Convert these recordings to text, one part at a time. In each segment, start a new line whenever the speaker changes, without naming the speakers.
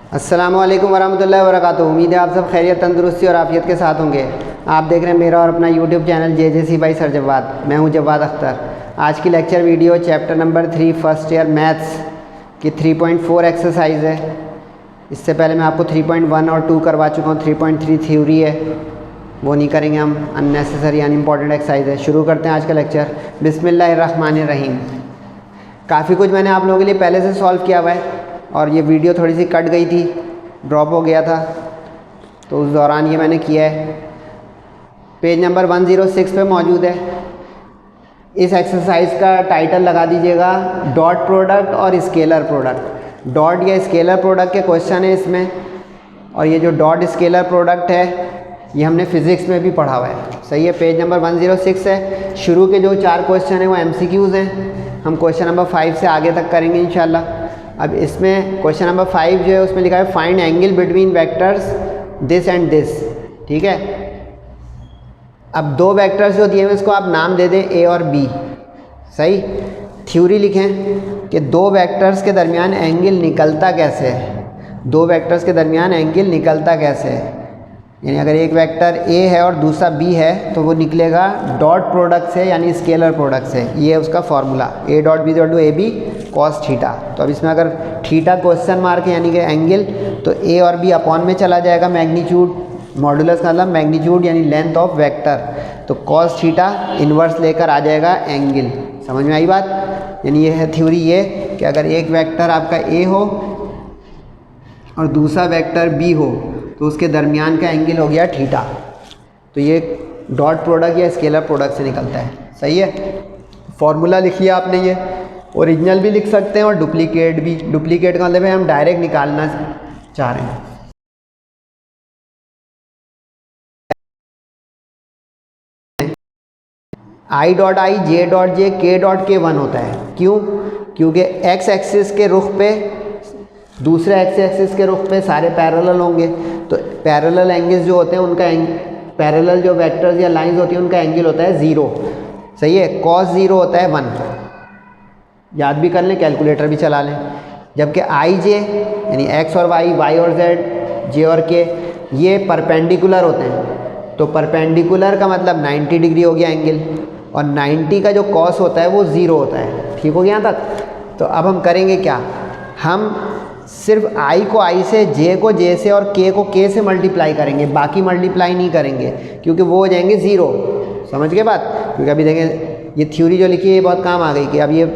अस्सलामुअलैकुम वरहमतुल्लाहि वबरकातुहू। उम्मीद है आप सब खैरियत, तंदुरुस्ती और आफियत के साथ होंगे। आप देख रहे हैं मेरा और अपना YouTube channel JJC by sir Jawad. मैं हूं जवाद अख्तर। आज की lecture video chapter number 3 first year maths की 3.4 एक्सरसाइज है। इससे पहले मैं आपको 3.1 और 2 करवा चुका हूँ। 3.3 थ्योरी है, वो नहीं करेंगे हम, अननेसेसरी अनइम्पॉर्टेंट एक्सरसाइज है। शुरू करते हैं आज का लेक्चर। बिस्मिल्लाहिर्रहमानिर्रहीम। काफ़ी कुछ मैंने आप लोगों के लिए पहले से सॉल्व किया हुआ है और ये वीडियो थोड़ी सी कट गई थी, ड्रॉप हो गया था, तो उस दौरान ये मैंने किया है। पेज नंबर 106 पे मौजूद है। इस एक्सरसाइज का टाइटल लगा दीजिएगा डॉट प्रोडक्ट और स्केलर प्रोडक्ट। डॉट या स्केलर प्रोडक्ट के क्वेश्चन है इसमें, और ये जो डॉट स्केलर प्रोडक्ट है ये हमने फिज़िक्स में भी पढ़ा हुआ है। सही है, पेज नंबर 106 है। शुरू के जो 4 क्वेश्चन हैं वो MCQs हैं। हम क्वेश्चन नंबर 5 से आगे तक करेंगे इंशाल्लाह। अब इसमें क्वेश्चन नंबर 5 जो है उसमें लिखा है find angle between vectors this and this. ठीक है, अब 2 वेक्टर्स जो दिए हुए इसको आप नाम दे दें A और B। सही, थ्योरी लिखें कि 2 वेक्टर्स के दरमियान एंगल निकलता कैसे है। 2 वेक्टर्स के दरमियान एंगल निकलता कैसे है, यानी अगर एक वेक्टर A है और दूसरा B है तो वो निकलेगा डॉट प्रोडक्ट से, यानी स्केलर प्रोडक्ट से। ये है उसका formula, A dot B dot AB cos theta. तो अब इसमें अगर थीटा क्वेश्चन मार्क है यानी कि एंगल, तो A और B अपॉन में चला जाएगा मैग्नीट्यूड। मॉडुलस का मतलब मैग्नीट्यूड यानी लेंथ ऑफ वेक्टर, तो कॉस थीटा इन्वर्स लेकर आ जाएगा एंगल। समझ में आई बात? यानी ये है थ्योरी ये कि अगर एक वेक्टर आपका A हो और दूसरा वेक्टर B हो तो उसके दरमियान का एंगल हो गया थीटा। तो ये डॉट प्रोडक्ट या स्केलर प्रोडक्ट से निकलता है। सही है, फॉर्मूला लिखिए आपने। ये ओरिजिनल भी लिख सकते हैं और डुप्लीकेट भी। डुप्लीकेट का मतलब है हम डायरेक्ट निकालना चाह रहे हैं। I dot I, J dot J, के डॉट के 1 होता है। क्यों? क्योंकि एक्स एक्सिस के रुख पे, दूसरे एक्स एक्सिस के रुख पे सारे पैरेलल होंगे, तो पैरेलल एंगल्स जो होते हैं उनका पैरेलल जो वेक्टर्स या लाइंस होती हैं उनका एंगल होता है 0। सही है, कॉस 0 होता है 1। याद भी कर लें, कैलकुलेटर भी चला लें। जबकि आई जे यानी एक्स और वाई, वाई और जेड, जे और के, ये परपेंडिकुलर होते हैं। तो परपेंडिकुलर का मतलब 90 डिग्री हो गया एंगल, और 90 का जो कॉस होता है वो 0 होता है। ठीक हो गया यहाँ तक? तो अब हम करेंगे क्या, हम सिर्फ I को I से, J को J से और K को K से मल्टीप्लाई करेंगे, बाकी मल्टीप्लाई नहीं करेंगे क्योंकि वो हो जाएंगे 0। समझ गए बात? क्योंकि अभी देखें ये थ्योरी जो लिखी है ये बहुत काम आ गई कि अब ये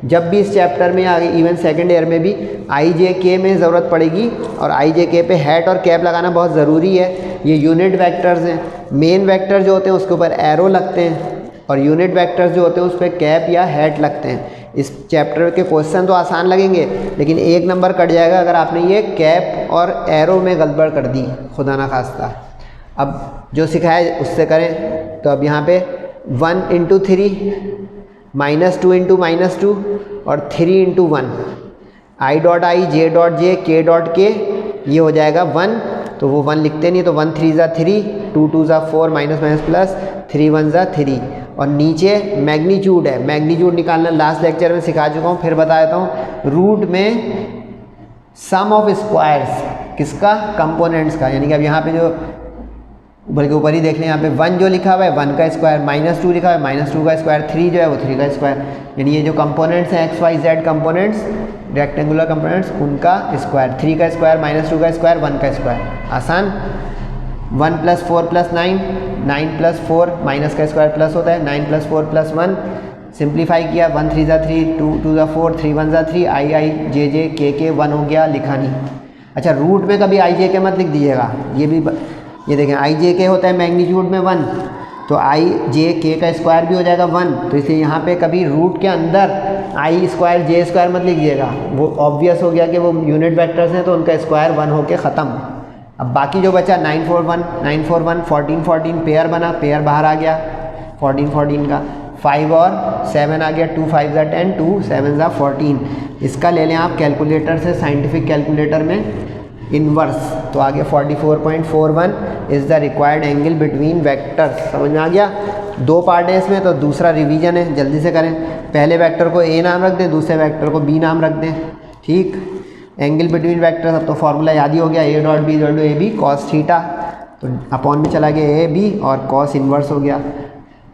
जब भी इस चैप्टर में आगे इवन सेकेंड ईयर में भी I J K में ज़रूरत पड़ेगी, और I J K पे हैट और कैप लगाना बहुत ज़रूरी है। ये यूनिट वेक्टर्स हैं। मेन वेक्टर जो होते हैं उसके ऊपर एरो लगते हैं, और यूनिट वेक्टर्स जो होते हैं उस पर कैप या हैट लगते हैं। इस चैप्टर के क्वेश्चन तो आसान लगेंगे, लेकिन 1 नंबर कट जाएगा अगर आपने ये कैप और एरो में गड़बड़ कर दी, खुदा ना खास्ता। अब जो सिखाया उससे करें। तो अब यहाँ पे 1 इंटू 3, -2 इंटू -2 और 3 into 1। I dot I, J dot J, के डॉट के, ये हो जाएगा 1। तो वो 1 लिखते नहीं, तो 1 3 ज़ा 3, 2 2 ज़ा 4, माइनस माइनस प्लस, 3 1 ज़ा 3। और नीचे मैग्नीट्यूड है, मैग्नीट्यूड निकालना लास्ट लेक्चर में सिखा चुका हूँ, फिर बता देता हूँ। रूट में सम ऑफ स्क्वायर्स, किसका? कंपोनेंट्स का। यानी कि अब यहाँ पे जो बल्कि ऊपर ही देख लें, यहाँ पे 1 जो लिखा हुआ है 1 का स्क्वायर, -2 लिखा हुआ है -2 का स्क्वायर, 3 जो है वो 3 का स्क्वायर। यानी ये जो कंपोनेंट्स हैं x y z components, rectangular components, उनका स्क्वायर। 3 का स्क्वायर, -2 का स्क्वायर, 1 का स्क्वायर। आसान। 1 + 4 + 9, 9 + 4, माइनस का स्क्वायर प्लस होता है, 9 + 4 + 1। सिंप्लीफाई किया, 1 3 ज़ा 3, 2 2 ज़ा 4, 3 1 ज़ा 3, आई आई जे जे के 1 हो गया, लिखा नहीं। अच्छा, रूट में कभी आई जे के मत लिख दीजिएगा। ये भी ये देखें, आई जे के होता है मैग्नीट्यूड में 1, तो आई जे के का स्क्वायर भी हो जाएगा 1। तो इसलिए यहाँ पे कभी रूट के अंदर आई स्क्वायर जे स्क्वायर मत लिख दीजिएगा, वो ऑब्वियस हो गया कि वो यूनिट वेक्टर्स हैं तो उनका स्क्वायर 1 होके ख़त्म। अब बाकी जो बचा 9 4 1, 9 4 1, 14 14, पेयर बना, पेयर बाहर आ गया 14 14 का। 5 और 7 आ गया, 2 5 ज़ा 10, 2 7 ज़ा 14। इसका ले लें आप कैलकुलेटर से, साइंटिफिक कैलकुलेटर में इनवर्स, तो आ गया 44.41 is the required angle between vectors. समझ में आ गया? 2 पार्ट है इसमें, तो दूसरा रिवीजन है, जल्दी से करें। पहले वेक्टर को A नाम रख दें, दूसरे वेक्टर को B नाम रख दें। ठीक, एंगल बिटवीन वेक्टर्स, अब तो फॉर्मूला याद ही हो गया, A dot B equal to A B cos theta, तो अपॉन में चला गया ए बी और कॉस इन्वर्स हो गया।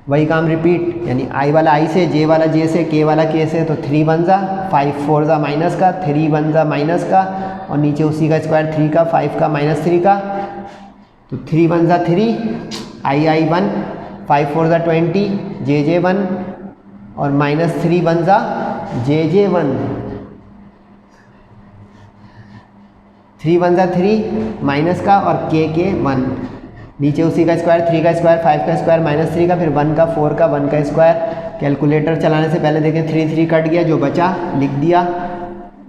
वही काम रिपीट, यानी आई वाला आई से, जे वाला जे से, के वाला के से, तो 3 1 जा 5 4 जा माइनस का, 3 1 जा माइनस का, और नीचे उसी का स्क्वायर 3 का, 5 का माइनस 3 का, तो 3 1 जा 3, आई 1, 5 4 जा 20, जे 1, और माइनस 3 1 जा जे 1, 3 1 जा 3 माइनस का और के 1, नीचे उसी का स्क्वायर 3 का स्क्वायर 5 का स्क्वायर माइनस 3 का, फिर 1 का 4 का 1 का स्क्वायर। कैलकुलेटर चलाने से पहले देखें 3 3 कट गया, जो बचा लिख दिया।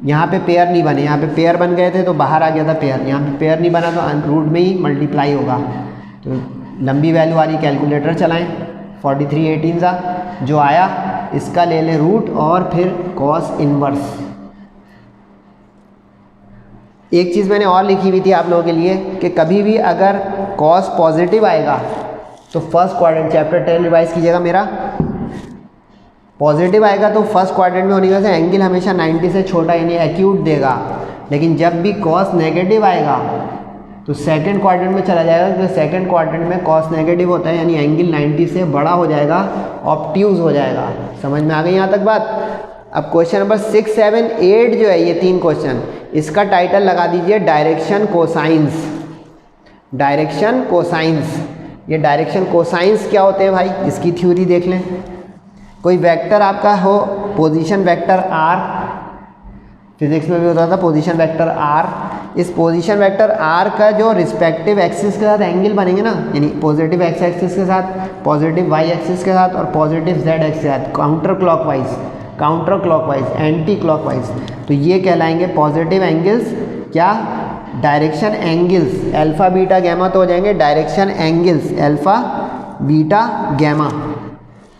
यहाँ पे पेयर नहीं बने, यहाँ पे पेयर बन गए थे तो बाहर आ गया था पेयर, यहाँ पे पेयर नहीं बना तो रूट में ही मल्टीप्लाई होगा। तो लंबी वैल्यू वाली कैलकुलेटर चलाएं, 43 18 सा जो आया इसका ले लें रूट और फिर कॉस इन्वर्स। एक चीज़ मैंने और लिखी हुई थी आप लोगों के लिए कि कभी भी अगर कॉस पॉजिटिव आएगा तो फर्स्ट क्वाड्रेंट, चैप्टर 10 रिवाइज कीजिएगा मेरा, पॉजिटिव आएगा तो फर्स्ट क्वाड्रेंट में होने की वजह से एंगल हमेशा 90 से छोटा यानी एक्यूट देगा। लेकिन जब भी कॉस नेगेटिव आएगा तो सेकंड क्वाड्रेंट में चला जाएगा, क्योंकि सेकंड क्वाड्रेंट में कॉस नेगेटिव होता है यानी एंगल 90 से बड़ा हो जाएगा, ऑब्ट्यूज हो जाएगा। समझ में आ गई यहाँ तक बात। अब क्वेश्चन नंबर 6 7 8 जो है ये 3 क्वेश्चन, इसका टाइटल लगा दीजिए डायरेक्शन कोसाइंस। डायरेक्शन कोसाइंस, ये डायरेक्शन कोसाइंस क्या होते हैं भाई, इसकी थ्योरी देख लें। कोई वेक्टर आपका हो, पोजीशन वेक्टर आर, फिजिक्स में भी होता था पोजीशन वेक्टर आर, इस पोजीशन वेक्टर आर का जो रिस्पेक्टिव एक्सिस के साथ एंगल बनेंगे ना, यानी पॉजिटिव एक्स एक्सिस के साथ, पॉजिटिव वाई एक्सिस के साथ और पॉजिटिव जेड एक्सिस के साथ, काउंटर क्लॉकवाइज, एंटी क्लॉकवाइज, तो ये कहलाएंगे पॉजिटिव एंगल्स। क्या? Direction angles. Alpha beta gamma तो हो जाएंगे direction angles, alpha beta gamma.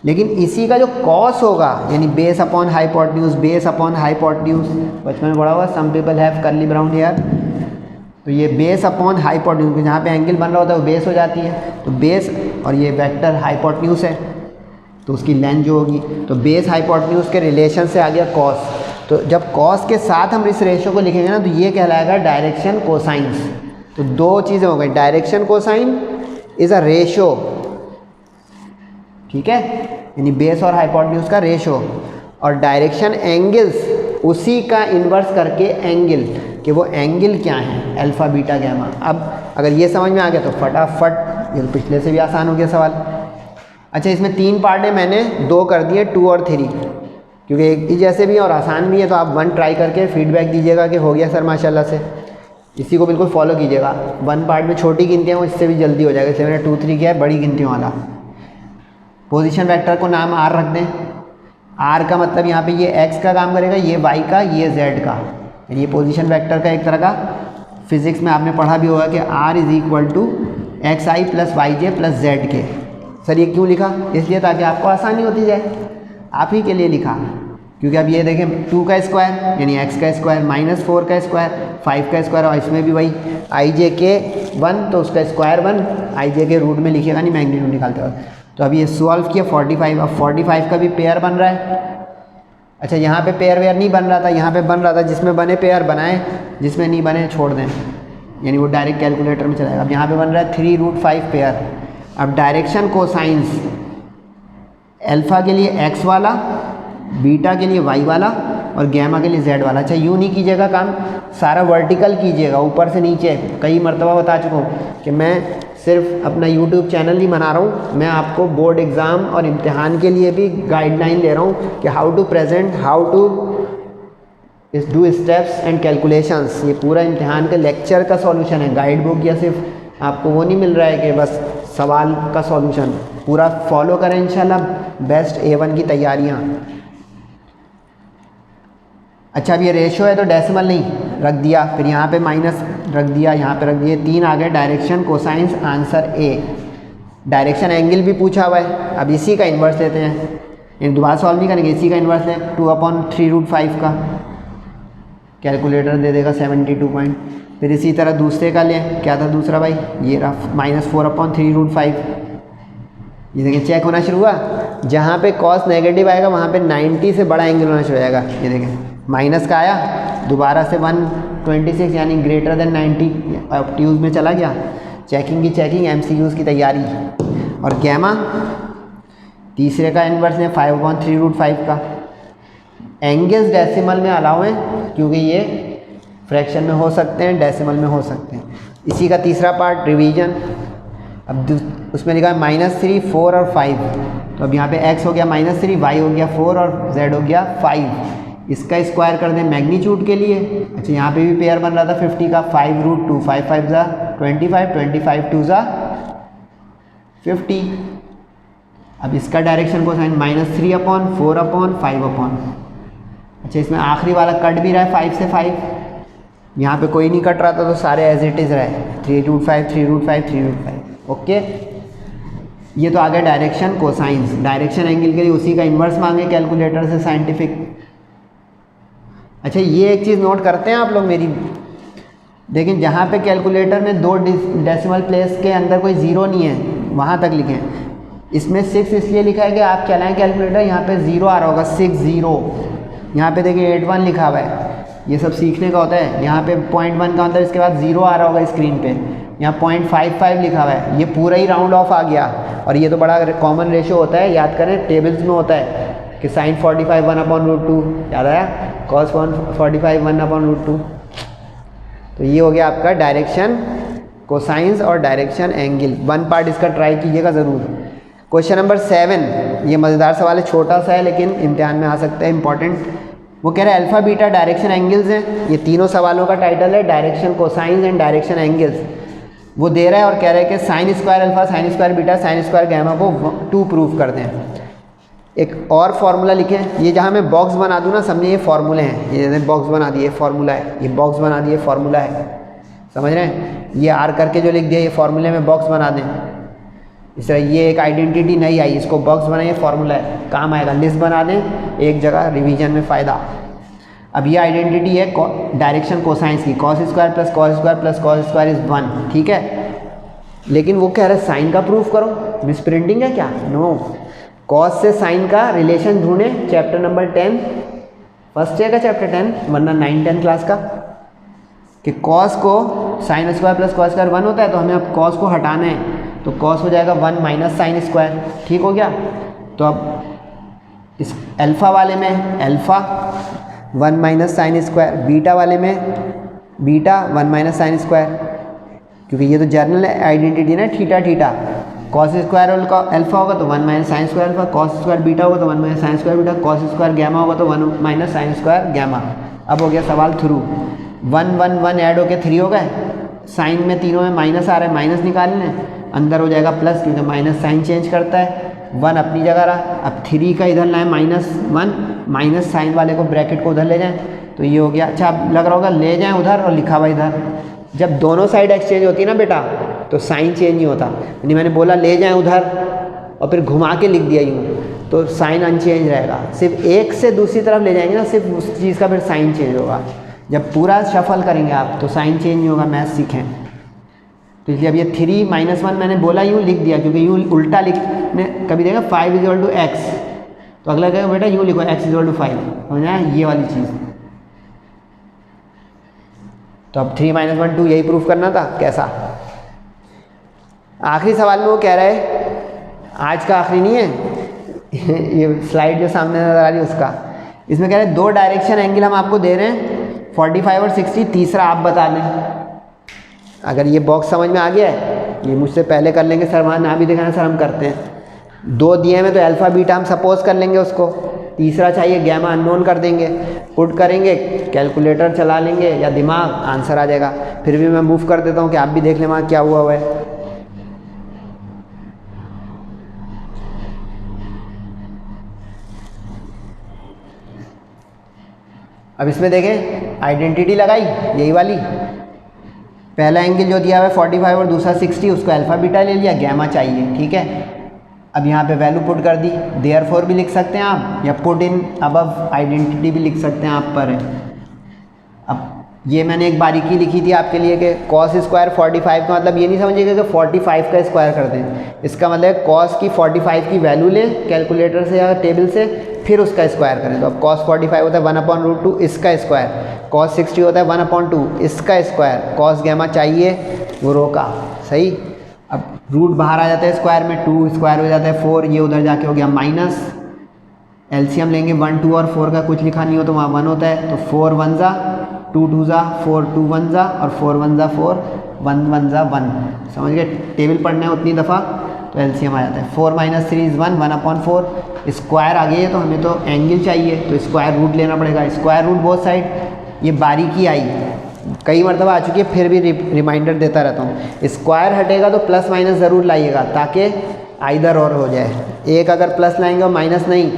लेकिन इसी का जो कॉस होगा यानी base upon hypotenuse, base upon hypotenuse, बचपन में पढ़ा हुआ, some people have curly brown hair, तो ये बेस अपॉन हाइपोटेन्यूज, जहाँ पे एंगल बन रहा होता है वो बेस हो जाती है, तो बेस, और ये वेक्टर हाइपोटेन्यूज है तो उसकी लेंथ जो होगी, तो बेस हाइपोटेन्यूज के रिलेशन से आ गया कॉस। तो जब कॉस के साथ हम इस रेशो को लिखेंगे ना तो ये कहलाएगा डायरेक्शन कोसाइंस। तो दो चीज़ें हो गई, direction cosine is a ratio, ठीक है, यानी बेस और हाइपोटेन्यूज का रेशो, और डायरेक्शन एंगल्स उसी का इन्वर्स करके एंगल, कि वो एंगल क्या है, अल्फा बीटा गैमा। अब अगर ये समझ में आ गया तो फटाफट, ये पिछले से भी आसान हो गया सवाल। अच्छा, इसमें 3 पार्ट है, मैंने 2 कर दिए, 2 और 3, क्योंकि एक ही जैसे भी और आसान भी है, तो आप 1 ट्राई करके फीडबैक दीजिएगा कि हो गया सर माशाल्लाह से। इसी को बिल्कुल फॉलो कीजिएगा। 1 पार्ट में छोटी गिनतियाँ हो, इससे भी जल्दी हो जाएगा, इसलिए मैंने 2 3 किया है बड़ी गिनतियों वाला। पोजीशन वेक्टर को नाम आर रख दें। आर का मतलब यहाँ पे ये एक्स का काम करेगा, ये वाई का, ये जेड का, ये पोजीशन वेक्टर का एक तरह का फिजिक्स में आपने पढ़ा भी होगा कि R is equal to X I plus Y J plus Z के। सर ये क्यों लिखा? इसलिए ताकि आपको आसानी होती जाए, आप ही के लिए लिखा। क्योंकि अब ये देखें 2 का स्क्वायर यानी x का स्क्वायर माइनस 4 का स्क्वायर 5 का स्क्वायर, और इसमें भी वही आई जे के 1 तो उसका स्क्वायर 1, आई जे के रूट में लिखिएगा नहीं मैग्नीट्यूड निकालते वक्त। तो अब ये सॉल्व किया 45, अब 45 का भी पेयर बन रहा है। अच्छा, यहाँ पे पेयर वेयर नहीं बन रहा था, यहाँ पे बन रहा था, जिसमें बने पेयर बनाएं, जिसमें नहीं बने छोड़ दें, यानी वो डायरेक्ट कैलकुलेटर में चलाएगा। अब यहाँ पे बन रहा है 3√5 पेयर। अब डायरेक्शन कोसाइंस, अल्फा के लिए x वाला, बीटा के लिए y वाला और गैमा के लिए z वाला। अच्छा, यूँ नहीं कीजिएगा काम, सारा वर्टिकल कीजिएगा ऊपर से नीचे। कई मरतबा बता चुका हूँ कि मैं सिर्फ अपना YouTube चैनल नहीं बना रहा हूँ, मैं आपको बोर्ड एग्ज़ाम और इम्तिहान के लिए भी गाइडलाइन दे रहा हूँ कि how to present, how to do steps and calculations. ये पूरा इम्तिहान के लेक्चर का सॉल्यूशन है, गाइड बुक या सिर्फ आपको वो नहीं मिल रहा है कि बस सवाल का सॉल्यूशन। पूरा फॉलो करें इंशाल्लाह, बेस्ट A1 की तैयारियाँ। अच्छा, अब ये रेशो है तो डेसिमल नहीं रख दिया, फिर यहाँ पे माइनस रख दिया, यहाँ पे रख दिए, 3 आ गए direction cosines, answer A। Direction angle भी पूछा हुआ है, अब इसी का इन्वर्स लेते हैं, इन दोबारा सॉल्व नहीं करेंगे, इसी का इन्वर्स लें 2/3√5 का, कैलकुलेटर दे देगा 72 पॉइंट। फिर इसी तरह दूसरे का लें, क्या था दूसरा भाई, ये रहा -4/3√5। ये देखिए चेक होना शुरू हुआ, जहाँ पे कॉस नेगेटिव आएगा वहाँ पे 90 से बड़ा एंगल होना शुरू हो जाएगा। ये देखें माइनस का आया, दोबारा से 1 26 यानी ग्रेटर देन 90 ऑब्ट्यूज़ में चला गया। चेकिंग की चेकिंग, MCQs की तैयारी। और गैमा तीसरे का इन्वर्स है 5/3√5 का। एंगल्स डेसिमल में अलाउ हैं क्योंकि ये फ्रैक्शन में हो सकते हैं, डेसिमल में हो सकते हैं। इसी का तीसरा पार्ट रिवीजन। अब उसमें लिखा है -3, 4 और 5। तो अब यहाँ पे x हो गया -3, y हो गया 4 और z हो गया 5। इसका स्क्वायर कर दें मैग्नीट्यूड के लिए। अच्छा, यहाँ पे भी पेयर बन रहा था 50 का, 5√2, 5 5 ज़ा 25, 25 2 ज़ा 50। अब इसका डायरेक्शन को साइन -3/4/5। अच्छा, इसमें आखिरी वाला कट भी रहा है 5 से 5, यहाँ पे कोई नहीं कट रहा था तो सारे एज इट इज़ रहे 3√5, 3√5, 3√5। ओके, ये तो आ गया डायरेक्शन कोसाइंस। डायरेक्शन एंगल के लिए उसी का इन्वर्स मांगे कैलकुलेटर से साइंटिफिक। अच्छा, ये एक चीज़ नोट करते हैं आप लोग मेरी, लेकिन जहाँ पे कैलकुलेटर में 2 डेसिमल प्लेस के अंदर कोई ज़ीरो नहीं है वहाँ तक लिखें। इसमें 6 इसलिए लिखा है कि आप चलाएं कैलकुलेटर, यहाँ पे 0 आ रहा होगा, 6 0। यहाँ पे देखिए 81 लिखा हुआ है, ये सब सीखने का होता है। यहाँ पे 0.1 का मतलब इसके बाद 0 आ रहा होगा स्क्रीन पे। यहाँ 0.55 लिखा हुआ है, ये पूरा ही राउंड ऑफ आ गया। और ये तो बड़ा कॉमन रेशो होता है, याद करें टेबल्स में होता है कि sin 45 1/√2, याद आया, cos 45 1/√2। तो ये हो गया आपका डायरेक्शन कोसाइंस और डायरेक्शन एंगल। 1 पार्ट इसका ट्राई कीजिएगा ज़रूर। क्वेश्चन नंबर 7, ये मज़ेदार सवाल है, छोटा सा है लेकिन इम्तिहान में आ सकता है, इंपॉर्टेंट। वो कह रहा है अल्फ़ा बीटा डायरेक्शन एंगल्स हैं। ये तीनों सवालों का टाइटल है direction cosines and direction angles. वो दे रहा है और कह रहा है कि sine square alpha, sine square beta, sine square gamma को 2 प्रूव कर दें। एक और फार्मूला लिखें, ये जहाँ मैं बॉक्स बना दूँ ना, समझिए ये फार्मूले हैं। ये बॉक्स बना दिए, फार्मूला है, ये बॉक्स बना दिए, फार्मूला है, समझ रहे हैं। ये आर करके जो लिख दिया, ये फार्मूले में बॉक्स बना दें। इस तरह ये एक आइडेंटिटी नहीं आई, इसको बॉक्स बनाइए, फार्मूला है, काम आएगा। लिस्ट बना दें एक जगह, रिवीजन में फ़ायदा। अब ये आइडेंटिटी है डायरेक्शन कोसाइंस की, cos square plus cos square plus cos square is 1, ठीक है। लेकिन वो कह रहा है साइन का प्रूफ करो, मिस प्रिंटिंग है क्या? नो, cos से साइन का रिलेशन ढूंढें, चैप्टर नंबर 10, फर्स्ट ईयर का चैप्टर 10, वरना 9-10 क्लास का, कि cos को sine square plus cos square 1 होता है, तो हमें अब cos को हटाना है, तो cos हो जाएगा 1 माइनस साइन स्क्वायर, ठीक हो गया। तो अब इस अल्फ़ा वाले में alpha 1 minus sine square, beta वाले में बीटा 1 माइनस साइन स्क्वायर, क्योंकि ये तो जर्नल आइडेंटिटी ना, theta theta. Cos square alpha होगा तो 1 minus sine square alpha, cos square beta होगा तो 1 minus sine square beta, cos square gamma होगा तो 1 माइनस साइन स्क्वायर गैमा। अब हो गया सवाल थ्रू। 1 1 1 ऐड होके 3 हो गए, साइन में तीनों में माइनस आ रहा है, माइनस निकाल लें, अंदर हो जाएगा प्लस, क्योंकि माइनस साइन चेंज करता है। 1 अपनी जगह रहा, अब 3 का इधर लाएँ -1, माइनस साइन वाले को ब्रैकेट को उधर ले जाएं, तो ये हो गया। अच्छा, अब लग रहा होगा ले जाएं उधर और लिखा हुआ इधर। जब दोनों साइड एक्सचेंज होती है ना बेटा, तो साइन चेंज नहीं होता। यानी मैंने बोला ले जाएं उधर और फिर घुमा के लिख दिया यूँ, तो साइन अनचेंज रहेगा। सिर्फ एक से दूसरी तरफ ले जाएंगे ना, सिर्फ उस चीज़ का फिर साइन चेंज होगा। जब पूरा शफल करेंगे आप तो साइन चेंज नहीं होगा, मैथ सीखें। तो इसलिए अब ये 3 -1 मैंने बोला यूँ लिख दिया, क्योंकि यूँ उल्टा लिखने कभी देगा 5 = x, तो अगला कहेगा बेटा यूँ लिखो x = 5, समझना है ये वाली चीज़। तो अब 3 - 1 2 यही प्रूफ करना था। कैसा? आखिरी सवाल में वो कह रहा है, आज का आखिरी नहीं है ये स्लाइड जो सामने नजर आ रही है उसका, इसमें कह रहे हैं 2 डायरेक्शन एंगल हम आपको दे रहे हैं 45 और 60, तीसरा आप बता दें। अगर ये बॉक्स समझ में आ गया है, ये मुझसे पहले कर लेंगे सर, वहाँ ना भी दिखाना सर, हम करते हैं। 2 दिए हैं तो अल्फ़ा बीटा हम सपोज कर लेंगे उसको, तीसरा चाहिए गैमा अननोन कर देंगे, पुट करेंगे, कैलकुलेटर चला लेंगे या दिमाग, आंसर आ जाएगा। फिर भी मैं मूव कर देता हूँ कि आप भी देख लें वहाँ क्या हुआ है। अब इसमें देखें आइडेंटिटी लगाई यही वाली, पहला एंगल जो दिया हुआ है 45 और दूसरा 60, उसको अल्फ़ा बीटा ले लिया, गैमा चाहिए, ठीक है। अब यहाँ पे वैल्यू पुट कर दी, देयरफॉर भी लिख सकते हैं आप, या पुट इन अबव आइडेंटिटी भी लिख सकते हैं आप पर। अब ये मैंने एक बारीकी लिखी थी आपके लिए कि cos स्क्वायर 45 का मतलब ये नहीं समझिएगा कि 45 का स्क्वायर कर दें, इसका मतलब cos की 45 की वैल्यू लें कैलकुलेटर से या टेबल से, फिर उसका स्क्वायर करें। तो अब cos 45 होता है 1/√2 इसका स्क्वायर, cos 60 होता है 1/2 इसका स्क्वायर, cos गैमा चाहिए वो रो का, सही। अब रूट बाहर आ जाता है स्क्वायर में, 2 स्क्वायर हो जाता है 4, ये उधर जाके हो गया माइनस। एलसीएम लेंगे 1 2 और 4 का कुछ लिखा नहीं हो तो वहाँ 1 होता है, तो 4 1 ज़ा 2 2 ज़ा 4 2 1 ज़ा और 4 1 ज़ा 4 1 1 ज़ा 1। समझ गए, टेबल पढ़ना है उतनी दफ़ा तो एलसीएम आ जाता है। 4 - 3 = 1, 1/4 स्क्वायर आ गई है तो हमें तो एंगल चाहिए तो स्क्वायर रूट लेना पड़ेगा, स्क्वायर रूट बोथ साइड। ये बारीकी आई, कई मरतबा आ चुकी है, फिर भी रिमाइंडर देता रहता हूँ। स्क्वायर हटेगा तो प्लस माइनस ज़रूर लाइएगा ताकि आइदर और हो जाए। एक अगर प्लस लाएंगे और माइनस नहीं,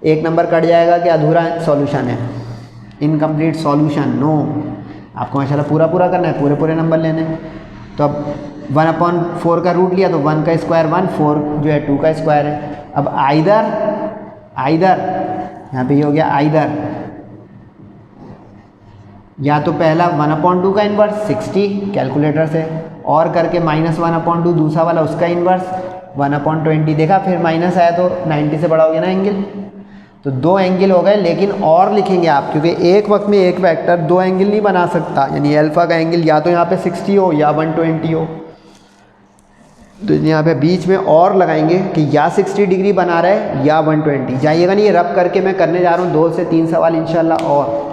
एक नंबर कट जाएगा कि अधूरा सॉल्यूशन है, इनकम्प्लीट सॉल्यूशन, नो। आपको माशाल्लाह पूरा पूरा करना है, पूरे पूरे नंबर लेने हैं। तो अब 1/4 का रूट लिया तो 1 का स्क्वायर 1, 4 जो है 2 का स्क्वायर है। अब आइदर यहाँ पे ये हो गया आइदर, या तो पहला 1/2 का इन्वर्स 60 कैलकुलेटर से और करके -1/2 दूसरा वाला उसका इन्वर्स 1/20। देखा फिर माइनस आया तो 90 से बड़ा हो गया ना एंगल। तो 2 एंगल हो गए, लेकिन और लिखेंगे आप क्योंकि एक वक्त में एक वेक्टर 2 एंगल नहीं बना सकता, यानी अल्फ़ा का एंगल या तो यहाँ पे 60 हो या 120 हो। तो यहाँ पे बीच में और लगाएंगे कि या 60 डिग्री बना रहा है या 120। जाइएगा नहीं, ये रब करके मैं करने जा रहा हूँ 2 से 3 सवाल इंशाल्लाह। और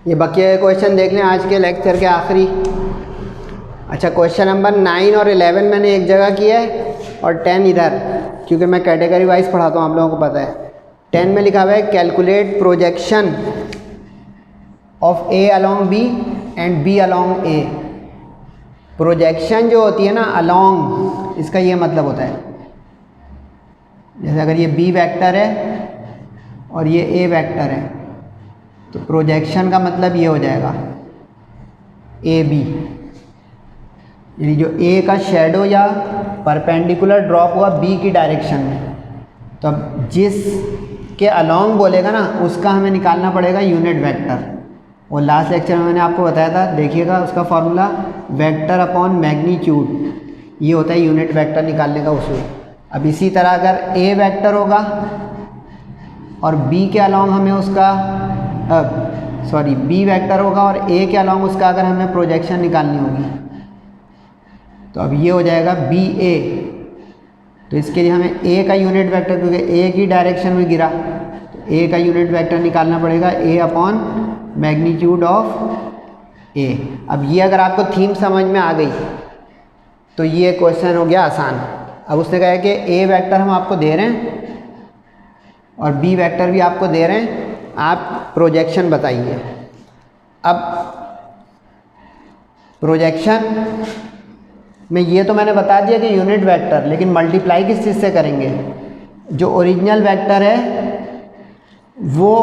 ये बकिया क्वेश्चन देख लें आज के लेक्चर के आखिरी। अच्छा, क्वेश्चन नंबर 9 और 11 मैंने एक जगह किया है और 10 इधर, क्योंकि मैं कैटेगरी वाइज पढ़ाता हूँ, आप लोगों को पता है। 10 में लिखा हुआ है calculate projection of A along B and B along A. Projection जो होती है ना अलॉन्ग, इसका ये मतलब होता है जैसे अगर ये बी वेक्टर है और ये ए वेक्टर है तो प्रोजेक्शन का मतलब ये हो जाएगा ए बी, यानी जो ए का शेडो या परपेंडिकुलर ड्रॉप हुआ बी की डायरेक्शन में। तो अब जिस के अलॉन्ग बोलेगा ना उसका हमें निकालना पड़ेगा यूनिट वेक्टर। और लास्ट लेक्चर में मैंने आपको बताया था, देखिएगा उसका फॉर्मूला वेक्टर अपॉन मैग्नीट्यूड, ये होता है यूनिट वेक्टर निकालने का उसूल। अब इसी तरह अगर ए वेक्टर होगा और बी के अलॉन्ग हमें उसका बी वेक्टर होगा और ए के अलॉन्ग उसका अगर हमें प्रोजेक्शन निकालनी होगी तो अब ये हो जाएगा बी ए। तो इसके लिए हमें ए का यूनिट वेक्टर, क्योंकि ए की डायरेक्शन में गिरा तो ए का यूनिट वेक्टर निकालना पड़ेगा ए अपॉन मैग्नीट्यूड ऑफ ए। अब ये अगर आपको थीम समझ में आ गई तो ये क्वेश्चन हो गया आसान। अब उसने कहा है कि ए वेक्टर हम आपको दे रहे हैं और बी वेक्टर भी आपको दे रहे हैं, आप प्रोजेक्शन बताइए। अब प्रोजेक्शन में ये तो मैंने बता दिया कि यूनिट वेक्टर, लेकिन मल्टीप्लाई किस चीज़ से करेंगे? जो ओरिजिनल वेक्टर है वो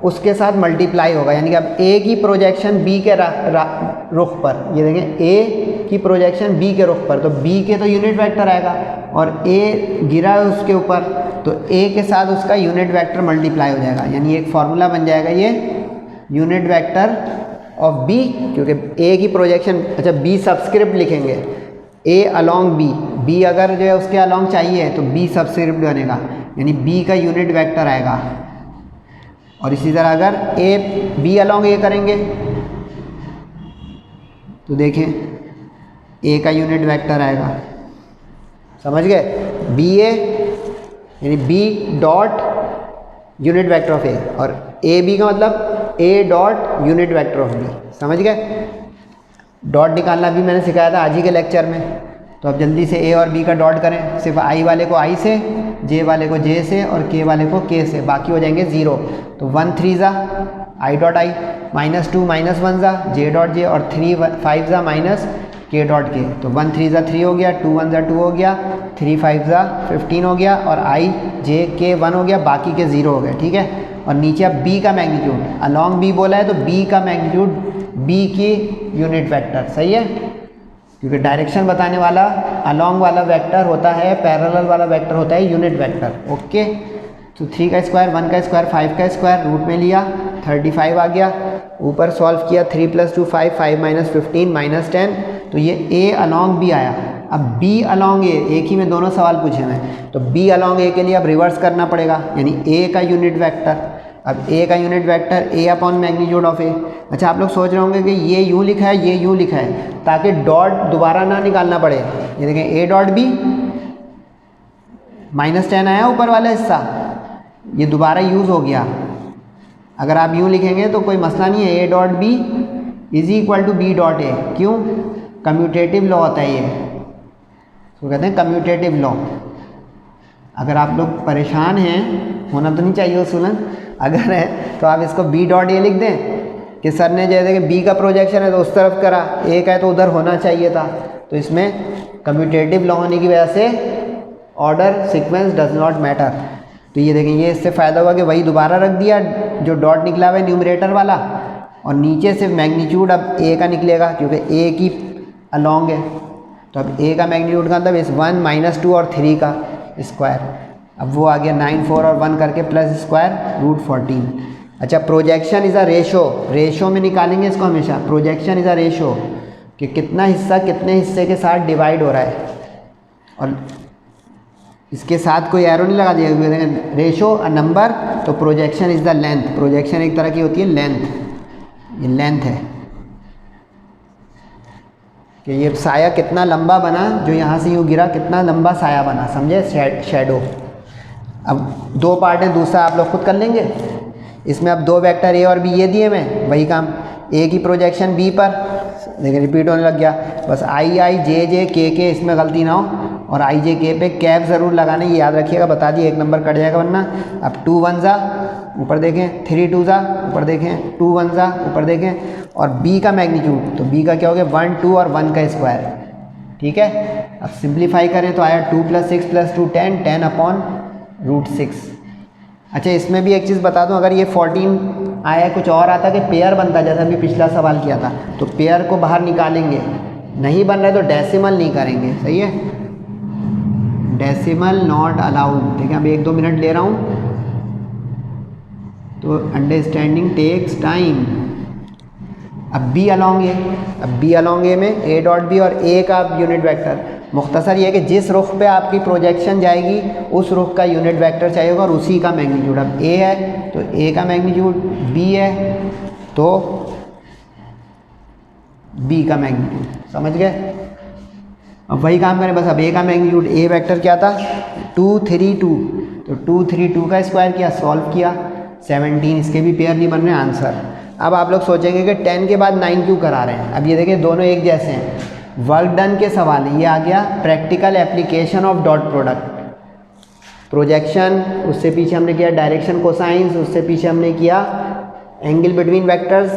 उसके साथ मल्टीप्लाई होगा, यानी कि अब ए की प्रोजेक्शन बी के रुख पर, ये देखें ए की प्रोजेक्शन बी के रुख पर, तो बी के तो यूनिट वेक्टर आएगा और ए गिरा है उसके ऊपर तो ए के साथ उसका यूनिट वेक्टर मल्टीप्लाई हो जाएगा, यानी एक फार्मूला बन जाएगा ये यूनिट वेक्टर ऑफ बी, क्योंकि ए की प्रोजेक्शन, अच्छा बी सबस्क्रिप्ट लिखेंगे, ए अलॉन्ग बी, बी अगर जो है उसके अलॉन्ग चाहिए तो बी सबस्क्रिप्ट बनेगा, यानी बी का यूनिट वेक्टर आएगा। और इसी तरह अगर ए बी अलॉन्ग ए करेंगे तो देखें ए का यूनिट वेक्टर आएगा, समझ गए, बी ए यानी B dot unit vector of A, और ए बी का मतलब A dot unit vector of B, समझ गए। डॉट निकालना भी मैंने सिखाया था आज ही के लेक्चर में, तो अब जल्दी से ए और बी का डॉट करें, सिर्फ आई वाले को आई से, जे वाले को जे से और के वाले को के से, बाकी हो जाएंगे 0। तो 1 3 ज़ा आई डॉट आई, -2 -1 ज़ा जे डॉट जे और 3 5 ज़ा माइनस के डॉट के, तो 1 3 ज़ा 3 हो गया, 2 1 ज़ा 2 हो गया, 3 5 ज़ा 15 हो गया और आई जे के 1 हो गया, बाकी के 0 हो गए, ठीक है। और नीचे अब बी का मैग्नीट्यूड, अलॉन्ग बी बोला है तो बी का मैग्नीट्यूड बी की यूनिट वेक्टर, सही है, क्योंकि डायरेक्शन बताने वाला अलॉन्ग वाला वेक्टर होता है, पैरेलल वाला वेक्टर होता है यूनिट वेक्टर, ओके। तो 3 का स्क्वायर, 1 का स्क्वायर, 5 का स्क्वायर, रूट में लिया 35 आ गया, ऊपर सॉल्व किया 3 + 2 5, 5 - 15 -10, तो ये ए अलॉन्ग बी आया, अब बी अलॉन्ग ए, एक ही में दोनों सवाल पूछे हैं, तो बी अलॉन्ग ए के लिए अब रिवर्स करना पड़ेगा, यानी ए का यूनिट वेक्टर। अब ए का unit vector A upon magnitude of A. अच्छा, आप लोग सोच रहे होंगे कि ये यूँ लिखा है, ये यूँ लिखा है, ताकि डॉट दोबारा ना निकालना पड़े। ये देखें ए डॉट बी, -10 आया ऊपर वाला हिस्सा, ये दोबारा यूज़ हो गया। अगर आप यूँ लिखेंगे तो कोई मसला नहीं है, A dot B is equal to B dot A. क्यों? कम्यूटेटिव लॉ होता है ये, तो कहते हैं कम्यूटेटिव लॉ। अगर आप लोग परेशान हैं, होना तो नहीं चाहिए उसूलन, अगर है तो आप इसको बी डॉट ए लिख दें कि सर ने जैसे कि बी का प्रोजेक्शन है तो उस तरफ करा, ए का है तो उधर होना चाहिए था। तो इसमें कम्यूटेटिव लॉ होने की वजह से order sequence does not matter. तो ये देखें, ये इससे फ़ायदा हुआ कि वही दोबारा रख दिया जो डॉट निकला हुआ है न्यूमरेटर वाला, और नीचे से मैग्नीट्यूड अब ए का निकलेगा क्योंकि ए की अलॉन्ग है। तो अब ए का मैग्नीट्यूड का मतलब इस 1 -2 और 3 का स्क्वायर, अब वो आ गया 9 4 और 1 करके प्लस स्क्वायर √14। अच्छा, projection is a ratio, ratio में निकालेंगे इसको हमेशा। प्रोजेक्शन इज़ अ रेशो कि कितना हिस्सा कितने हिस्से के साथ डिवाइड हो रहा है, और इसके साथ कोई एरो नहीं लगा दिया। रेशो अ नंबर, तो projection is the length. Projection एक तरह की होती है लेंथ, ये लेंथ है कि ये साया कितना लंबा बना, जो यहाँ से यूँ गिरा कितना लंबा साया बना, समझे? शेडो। अब दो पार्ट हैं, दूसरा आप लोग खुद कर लेंगे। इसमें अब 2 वेक्टर ए और बी ये दिए मैं, वही काम, ए की प्रोजेक्शन बी पर, देखिए रिपीट होने लग गया। बस आई आई जे जे के इसमें गलती ना हो, और आई जे के पे कैप ज़रूर लगाना, ये याद रखिएगा, बता दिए 1 नंबर कट जाएगा वरना। अब 2 1 ज़ा ऊपर देखें, 3 2 ज़ा ऊपर देखें, 2 1 ज़ा ऊपर देखें, और बी का मैग्नीट्यूड, तो बी का क्या हो गया 1 2 और 1 का स्क्वायर, ठीक है। अब सिंप्लीफाई करें तो आया 2 + 6 + 2 10, 10 अपॉन √6। अच्छा, इसमें भी एक चीज़ बता दूं, अगर ये 14 आया कुछ और आता कि पेयर बनता, जैसा अभी पिछला सवाल किया था, तो पेयर को बाहर निकालेंगे, नहीं बन रहा है तो डेसिमल नहीं करेंगे, सही है, डेसिमल नॉट अलाउड। ठीक है, अब 1-2 मिनट ले रहा हूँ, तो अंडरस्टैंडिंग टेक्स टाइम। अब बी अलॉन्ग ए, अब बी अलॉन्ग ए में ए डॉट बी और ए का यूनिट वेक्टर, मुख्तसर ये है कि जिस रुख पे आपकी प्रोजेक्शन जाएगी उस रुख का यूनिट वेक्टर चाहिए होगा और उसी का मैग्नीट्यूड। अब ए है तो ए का मैग्नीट्यूड, बी है तो बी का मैग्नीट्यूड, समझ गए? अब वही काम करें, बस अब ए का मैग्नीट्यूड, ए वेक्टर क्या था 2 3 2, तो 2 3 2 का स्क्वायर किया, सॉल्व किया, 17, इसके भी पेयर नहीं बन रहे आंसर। अब आप लोग सोचेंगे कि 10 के बाद 9 क्यों करा रहे हैं? अब ये देखिए दोनों एक जैसे हैं, वर्क डन के सवाल है। ये आ गया practical application of dot product, projection, उससे पीछे हमने किया डायरेक्शन कोसाइंस, उससे पीछे हमने किया एंगल बिटवीन वेक्टर्स।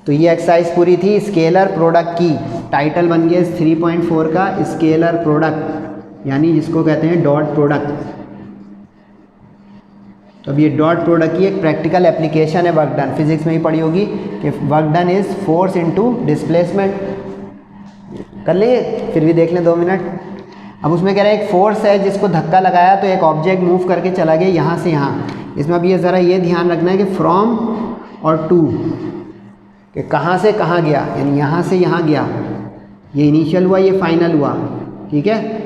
तो ये एक्सरसाइज पूरी थी स्केलर प्रोडक्ट की। टाइटल बन गया 3.4 का स्केलर प्रोडक्ट, यानी जिसको कहते हैं डॉट प्रोडक्ट। तो अब ये डॉट प्रोडक्ट की एक प्रैक्टिकल एप्लीकेशन है वर्क डन। फिजिक्स में ही पढ़ी होगी कि work done is force into displacement. कर लिए, फिर भी देख लें 2 मिनट। अब उसमें कह रहे हैं एक फोर्स है जिसको धक्का लगाया तो एक ऑब्जेक्ट मूव करके चला गया यहाँ से यहाँ। इसमें अब ये ज़रा ये ध्यान रखना है कि फ्रॉम और टू, कि कहाँ से कहाँ गया, यानी यहाँ से यहाँ गया, ये इनिशियल हुआ, ये फाइनल हुआ, ठीक है।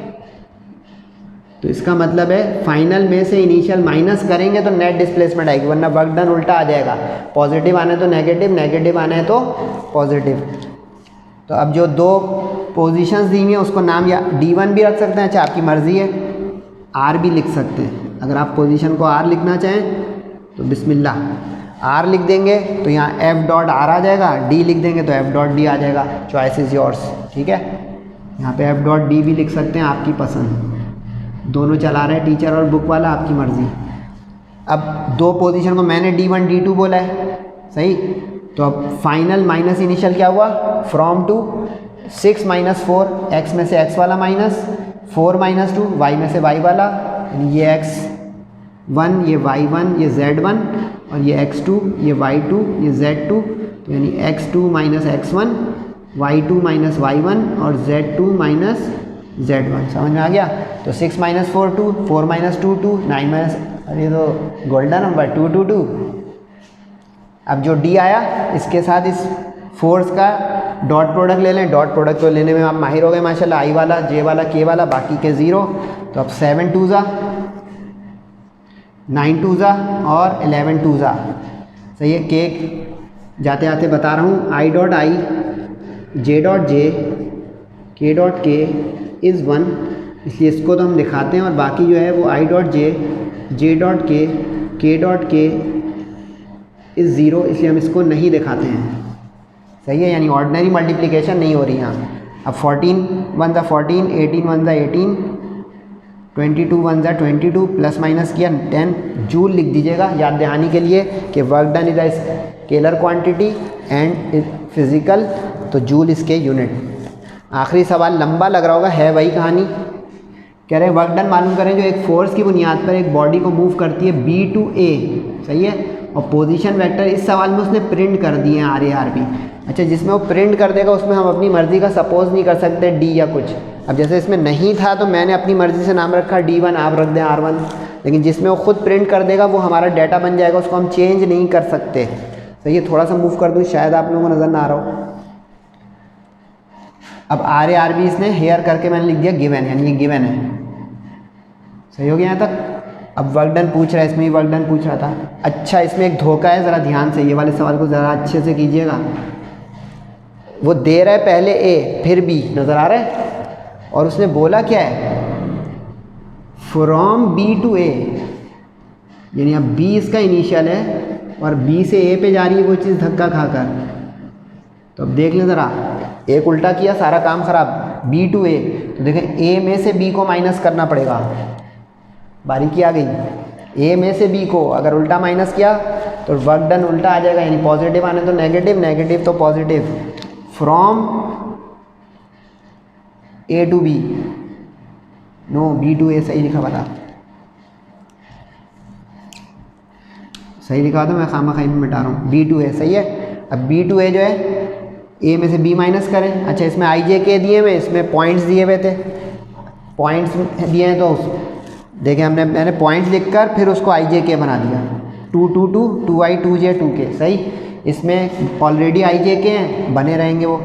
तो इसका मतलब है फाइनल में से इनिशियल माइनस करेंगे तो नेट डिस्प्लेसमेंट आएगी, वरना वर्क डन उल्टा आ जाएगा, पॉजिटिव आना है तो नेगेटिव, नेगेटिव आना है तो पॉजिटिव। तो अब जो 2 पोजीशंस दी हुई हैं उसको नाम या D1 भी रख सकते हैं, अच्छा आपकी मर्ज़ी है, R भी लिख सकते हैं। अगर आप पोजीशन को R लिखना चाहें तो बिस्मिल्लाह R लिख देंगे तो यहाँ F डॉट R आ जाएगा, D लिख देंगे तो F डॉट D आ जाएगा, चॉइस इज़ योर्स, ठीक है। यहाँ पे F डॉट D भी लिख सकते हैं, आपकी पसंद, दोनों चला रहे हैं टीचर और बुक वाला, आपकी मर्ज़ी। अब 2 पोजीशन को मैंने D1 D2 बोला है, सही। तो अब फाइनल माइनस इनिशियल क्या हुआ, फ्रॉम टू 6 - 4, x में से x वाला माइनस, 4 - 2 y में से y वाला, ये x1 ये y1 ये z1 और ये x2 ये y2 ये z2, तो यानी x2 - x1 y2 - y1 और z2 - z1, समझ में आ गया। तो 6 - 4 2, 4 - 2 2, 9 अरे तो गोल्डन नंबर 2 2 2। अब जो D आया इसके साथ इस फोर्स का डॉट प्रोडक्ट ले लें, डॉट प्रोडक्ट तो लेने में आप माहिर हो गए माशाल्लाह, आई वाला, जे वाला, के वाला, बाकी के ज़ीरो। तो अब 7 2 ज़ा 9 2 ज़ा और 11 2 ज़ा। सही है, के जाते आते बता रहा हूँ, I dot I, J dot J, के डॉट के इज़ 1, इसलिए इसको तो हम दिखाते हैं, और बाकी जो है वो आई डॉट जे डॉट के डॉट के इज़ 0, इसलिए हम इसको नहीं दिखाते हैं। सही है, यानी ऑर्डिनरी मल्टीप्लिकेशन नहीं हो रही यहाँ। अब 14 1 ज़ा 14, 18 1 ज़ा 18, 22 1 ज़ा 22, प्लस माइनस किया 10 जूल लिख दीजिएगा याद दहानी के लिए कि work done is a scalar quantity and physical, तो जूल इसके यूनिट। आखिरी सवाल लंबा लग रहा होगा, है वही कहानी। कह रहे हैं वर्क डन मालूम करें जो एक फोर्स की बुनियाद पर एक बॉडी को मूव करती है B to A। सही है, और पोजीशन वेक्टर इस सवाल में उसने प्रिंट कर दिए हैं RARB। अच्छा, जिसमें वो प्रिंट कर देगा उसमें हम अपनी मर्ज़ी का सपोज नहीं कर सकते D या कुछ। अब जैसे इसमें नहीं था तो मैंने अपनी मर्ज़ी से नाम रखा D1, आप रख दें R1, लेकिन जिसमें वो खुद प्रिंट कर देगा वो हमारा डाटा बन जाएगा, उसको हम चेंज नहीं कर सकते। सही है, थोड़ा सा मूव कर दूँ, शायद आप लोगों को नज़र ना आ रहा हो। अब RARB इसने हेयर करके मैंने लिख दिया गिवन, यानी ये गिवन है। सही हो गया यहाँ तक। अब वर्क डन पूछ रहा है, इसमें ही वर्क डन पूछ रहा था। अच्छा, इसमें एक धोखा है, ज़रा ध्यान से ये वाले सवाल को ज़रा अच्छे से कीजिएगा। वो दे रहा है पहले A फिर B, नज़र आ रहा है, और उसने बोला क्या है, फ्रॉम B to A, यानी अब B इसका इनिशियल है और B से A पे जा रही है वो चीज़ धक्का खाकर। तो अब देख लें ज़रा, एक उल्टा किया, सारा काम ख़राब। B to A, तो देखें A में से B को माइनस करना पड़ेगा, बारीकी आ गई। A में से B को अगर उल्टा माइनस किया तो वर्क डन उल्टा आ जाएगा, यानी पॉजिटिव आने तो नेगेटिव, नेगेटिव तो positive. From A to B, no B to A सही लिखा बता, सही लिखा था, मैं खामा खाई में मिटा रहा हूँ। B to A सही है। अब B to A जो है A में से B माइनस करें। अच्छा, इसमें आई जे के दिए हुए, इसमें पॉइंट्स दिए हुए थे, पॉइंट्स दिए हैं तो देखें मैंने पॉइंट्स लिखकर फिर उसको आई जे के बना दिया, 2 2 2 2i 2j 2k। सही, इसमें ऑलरेडी आई जे के हैं, बने रहेंगे वो।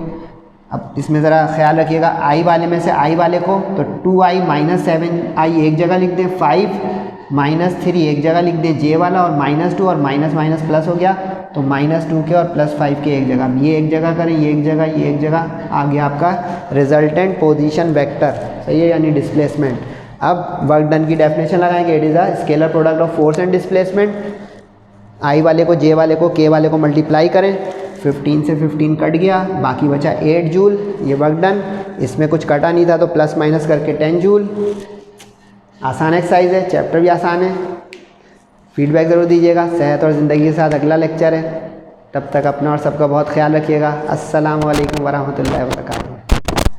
अब इसमें ज़रा ख्याल रखिएगा, आई वाले में से आई वाले को तो 2i माइनस 7i एक जगह लिख दें, 5 माइनस 3 एक जगह लिख दें जे वाला, और -2 और माइनस माइनस प्लस हो गया तो -2 के और +5 के एक जगह, ये एक जगह करें, ये एक जगह, ये एक जगह, आ गया आपका रिजल्टेंट पोजीशन वेक्टर। सही है, यानी डिस्प्लेसमेंट। अब वर्क डन की डेफिनेशन लगाएंगे, it is a scalar product of force and displacement. I वाले को, जे वाले को, के वाले को मल्टीप्लाई करें, 15 से 15 कट गया, बाकी बचा 8 जूल। ये वर्क डन, इसमें कुछ कटा नहीं था तो प्लस माइनस करके 10 जूल। आसान एक्सरसाइज है, चैप्टर भी आसान है। फीडबैक ज़रूर दीजिएगा। सेहत और ज़िंदगी के साथ अगला लेक्चर है, तब तक अपना और सबका बहुत ख्याल रखिएगा। अस्सलामु अलैकुम वरहमतुल्लाहि वबरकातुहू।